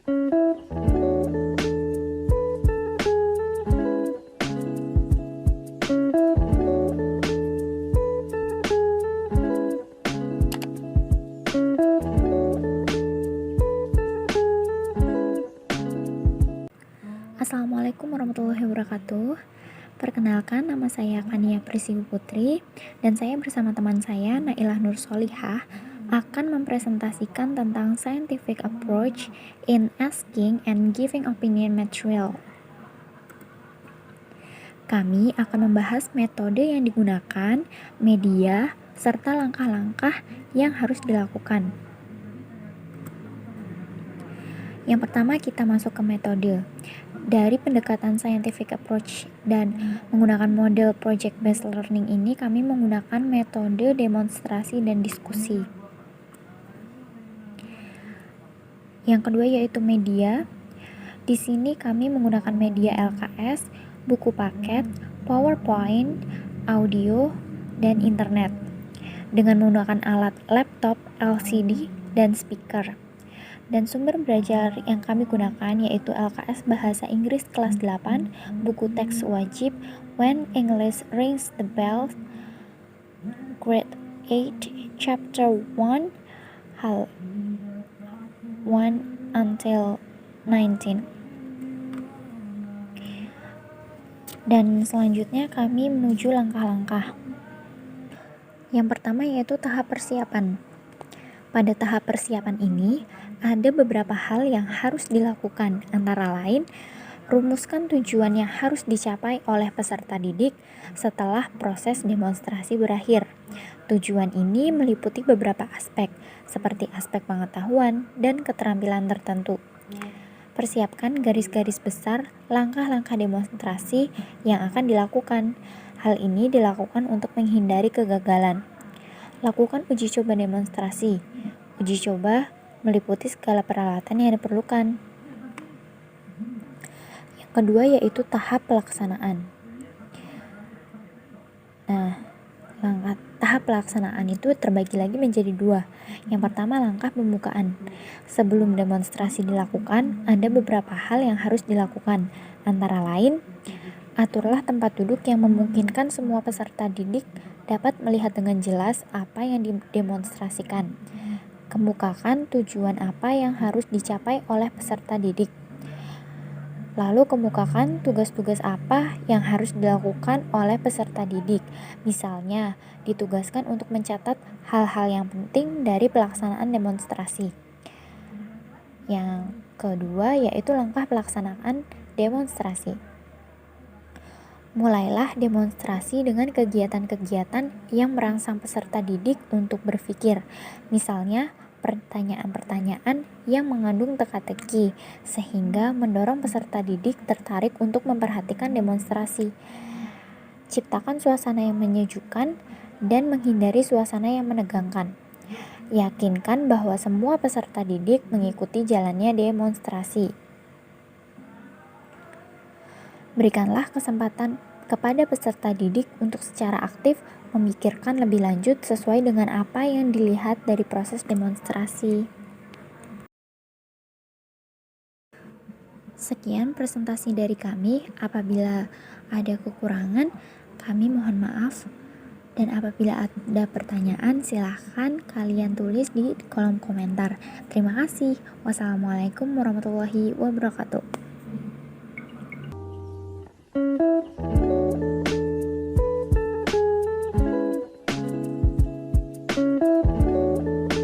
Assalamualaikum warahmatullahi wabarakatuh. Perkenalkan, nama saya Kania Prisiu Putri dan saya bersama teman saya Nailah Nur Solihah akan mempresentasikan tentang scientific approach in asking and giving opinion material. Kami akan membahas metode yang digunakan, media, serta langkah-langkah yang harus dilakukan. Yang pertama, kita masuk ke metode. Dari pendekatan scientific approach dan menggunakan model project-based learning ini, kami menggunakan metode demonstrasi dan diskusi. Yang kedua yaitu media. Di sini kami menggunakan media LKS, buku paket, PowerPoint, audio, dan internet dengan menggunakan alat laptop, LCD, dan speaker. Dan sumber belajar yang kami gunakan yaitu LKS Bahasa Inggris kelas 8, buku teks wajib When English Rings the Bell, Grade 8, Chapter 1, Hal 1 until 19. Dan selanjutnya kami menuju langkah-langkah. Yang pertama yaitu tahap persiapan. Pada tahap persiapan ini, ada beberapa hal yang harus dilakukan, antara lain, rumuskan tujuan yang harus dicapai oleh peserta didik setelah proses demonstrasi berakhir. Tujuan ini meliputi beberapa aspek, seperti aspek pengetahuan dan keterampilan tertentu. Persiapkan garis-garis besar langkah-langkah demonstrasi yang akan dilakukan. Hal ini dilakukan untuk menghindari kegagalan. Lakukan uji coba demonstrasi. Uji coba meliputi segala peralatan yang diperlukan. Yang kedua yaitu tahap pelaksanaan. Tahap pelaksanaan itu terbagi lagi menjadi dua. Yang pertama, langkah pembukaan. Sebelum demonstrasi dilakukan, ada beberapa hal yang harus dilakukan. Antara lain, aturlah tempat duduk yang memungkinkan semua peserta didik dapat melihat dengan jelas apa yang didemonstrasikan. Kemukakan tujuan apa yang harus dicapai oleh peserta didik. Lalu kemukakan tugas-tugas apa yang harus dilakukan oleh peserta didik. Misalnya, ditugaskan untuk mencatat hal-hal yang penting dari pelaksanaan demonstrasi. Yang kedua yaitu langkah pelaksanaan demonstrasi. Mulailah demonstrasi dengan kegiatan-kegiatan yang merangsang peserta didik untuk berpikir. Misalnya, pertanyaan-pertanyaan yang mengandung teka-teki, sehingga mendorong peserta didik tertarik untuk memperhatikan demonstrasi. Ciptakan suasana yang menyejukkan dan menghindari suasana yang menegangkan. Yakinkan bahwa semua peserta didik mengikuti jalannya demonstrasi. Berikanlah kesempatan kepada peserta didik untuk secara aktif memikirkan lebih lanjut sesuai dengan apa yang dilihat dari proses demonstrasi. Sekian presentasi dari kami. Apabila ada kekurangan, kami mohon maaf. Dan apabila ada pertanyaan, silahkan kalian tulis di kolom komentar. Terima kasih. Wassalamualaikum warahmatullahi wabarakatuh.